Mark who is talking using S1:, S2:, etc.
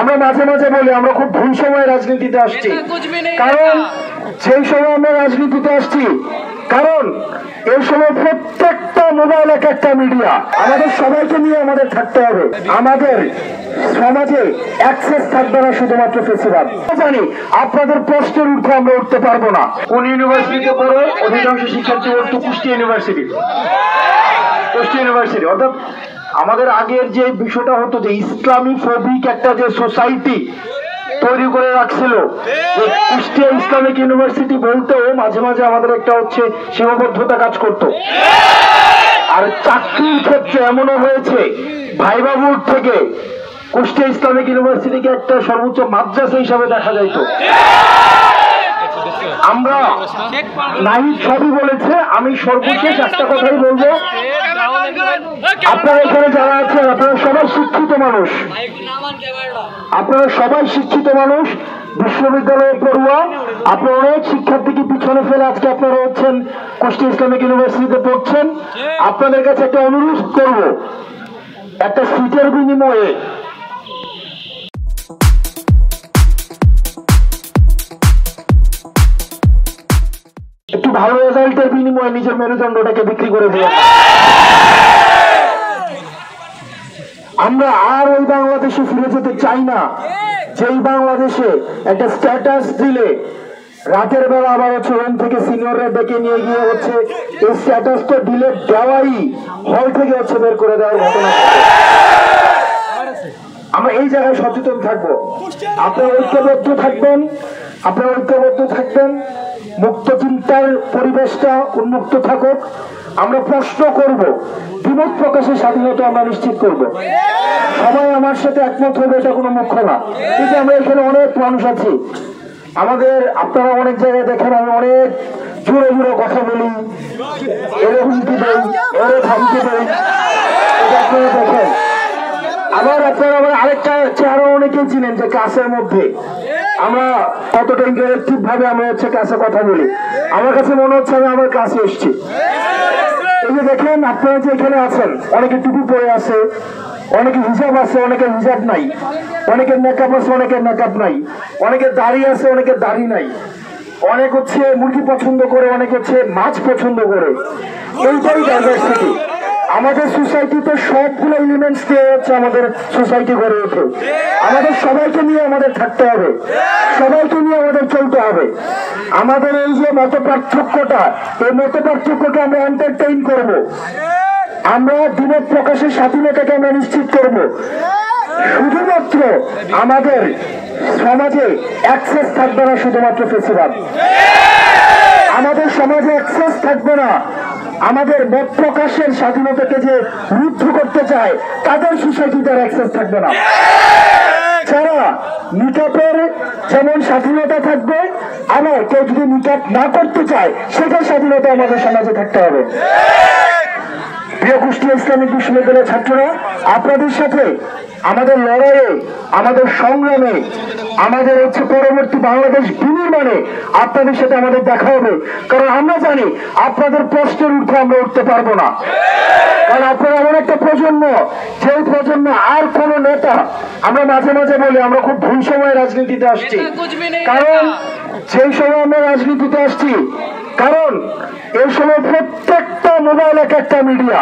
S1: আমরা মাঝে মাঝে বলি আমরা খুব ভুল সময় রাজনীতিতে আসছি, কারণ সেই সময় আমরা রাজনীতিতে আসছি কারণ এই সময় প্রত্যেকটা মোবাইল এক একটা মিডিয়া। আমাদের সবাইকে নিয়ে আমাদের থাকতে হবে। আমাদের সমাজে অ্যাক্সেস থাকবে না শুধুমাত্র ফেসিবাদ। জানি আপনাদের প্রশ্নের ঊর্ধ্বে আমরা উঠতে পারবো না। কোন ইউনিভার্সিটিতে পড়ে অধিকাংশ শিক্ষার্থী পড়তো কুষ্টিয়া ইউনিভার্সিটি। অর্থাৎ আমাদের আগের যে বিষয়টা হতো যে ইসলামী ফোবিক একটা যে সোসাইটি তৈরি করে রাখছিল, কুষ্টিয়া ইসলামিক ইউনিভার্সিটি বলতেও মাঝে মাঝে আমাদের একটা হচ্ছে সীমাবদ্ধতা কাজ করত। আর চাকরির ক্ষেত্রে এমনও হয়েছে ভাইবা বোর্ড থেকে কুষ্টিয়া ইসলামিক ইউনিভার্সিটিকে একটা সর্বোচ্চ মাদ্রাসা হিসাবে দেখা যাইত। আমরা নাহিদ সবই বলেছে, আমি সর্বশেষ একটা কথাই বলবো, আপনারা এখানে যারা আছেন আপনারা সবাই শিক্ষিত মানুষ, আপনারা সবাই শিক্ষিত মানুষ, বিশ্ববিদ্যালয়ে পড়ুয়া, আপনারা অনেক শিক্ষার্থীকে পিছনে ফেলে আজকে আপনারা হচ্ছেন কুষ্টিয়া ইসলামিক ইউনিভার্সিটিতে পড়ছেন। আপনাদের কাছে একটা অনুরোধ করব, একটা সিটের বিনিময়ে একটু ভালো রেজাল্টের বিনিময়ে নিজের মেরুদণ্ডটাকে বিক্রি করে দিয়ে আমরা আর ওই বাংলাদেশে ফিরে যেতে চাই না, যেই বাংলাদেশে একটা স্ট্যাটাস দিলে রাতের বেলা আবার হচ্ছে রুম থেকে সিনিয়ররা ডেকে নিয়ে গিয়ে হচ্ছে এই স্ট্যাটাস তো ডিলেট দেওয়াই হল থেকে হচ্ছে বের করে দেওয়ার ঘটনা। আমরা এই জায়গায় সচেতন থাকবো। আপনারা ঐক্যবদ্ধ থাকবেন, আপনারা ঐক্যবদ্ধ থাকবেন, মুক্ত চিন্তার পরিবেশটা উন্মুক্ত থাকুক। আমরা প্রশ্ন করব, দ্বিমত প্রকাশের স্বাধীনতা আমরা নিশ্চিত করব। সবাই আমার সাথে একমত হবে এটা কোনো মুখ্য না, কিন্তু আমরা এখানে অনেক মানুষ আছি আমাদের, আপনারা অনেক জায়গায় দেখেন আমি অনেক জোরে জোরে কথা বলি, এরকম কি দেই, এর থামতে দেই, এটা আপনারা দেখেন। আবার আপনারা আবার আরেকটা চেহারা অনেকেই চিনেন যে ক্লাসের মধ্যে আমরা কতটা ইন্টারেক্টিভ ভাবে আমরা হচ্ছে ক্লাসে কথা বলি। আমার কাছে মনে হচ্ছে আমি আমার ক্লাসে এসছি। এই যে দেখেন আপনারা যে এখানে আছেন, অনেকে টুপি পরে আছে, অনেকে হিজাব আছে, অনেকের হিজাব নাই, অনেকের মেকআপ আছে, অনেকের মেকআপ নাই, অনেকের দাড়ি আছে, অনেকের দাড়ি নাই, অনেক হচ্ছে মুরগি পছন্দ করে, অনেক হচ্ছে মাছ পছন্দ করে। এইটাই ডাইভার্সিটি। আমাদের সোসাইটিতে সবগুলো এলিমেন্টস দিয়ে হচ্ছে আমাদের সোসাইটি গড়ে ওঠে। আমাদের সবাইকে নিয়ে আমাদের থাকতে হবে, সবাইকে নিয়ে আমাদের চলতে হবে। আমাদের এই যে মত পার্থক্যটা, এই মত পার্থক্যকে আমরা এন্টারটেইন করব, আমরা দ্বিমত প্রকাশের স্বাধীনতাকে আমরা নিশ্চিত করব। শুধুমাত্র আমাদের সমাজে অ্যাক্সেস থাকবে না শুধুমাত্র ফেসিবাদ, আমাদের সমাজে অ্যাক্সেস থাকবে না আমাদের মত প্রকাশের স্বাধীনতাকে যে রুদ্ধ করতে চায় তাদের সোসাইটিতে অ্যাক্সেস থাকবে না। যারা নিকাপের যেমন স্বাধীনতা থাকবে, আবার কেউ যদি নিকাপ না করতে চায় সেটার স্বাধীনতা আমাদের সমাজে থাকতে হবে। প্রিয় কুষ্টিয়া ইসলামিক বিশ্ববিদ্যালয়ের ছাত্ররা, আপনাদের সাথে আমাদের লড়াইয়ে, আমাদের সংগ্রামে, আমাদের হচ্ছে পরবর্তী বাংলাদেশ বিনির্মাণে আপনাদের সাথে আমাদের দেখা হবে। কারণ আমরা জানি আপনাদের প্রশ্নের ঊর্ধ্বে আমরা উঠতে পারবো না, কারণ আপনারা এমন একটা প্রজন্ম, যেই প্রজন্ম আর কোন নেতা, আমরা মাঝে মাঝে বলি আমরা খুব ভুল সময় রাজনীতিতে আসছি, কারণ সেই সময় আমরা রাজনীতিতে আসছি কারণ এই সময় প্রত্যেকটা মোবাইল এক একটা মিডিয়া।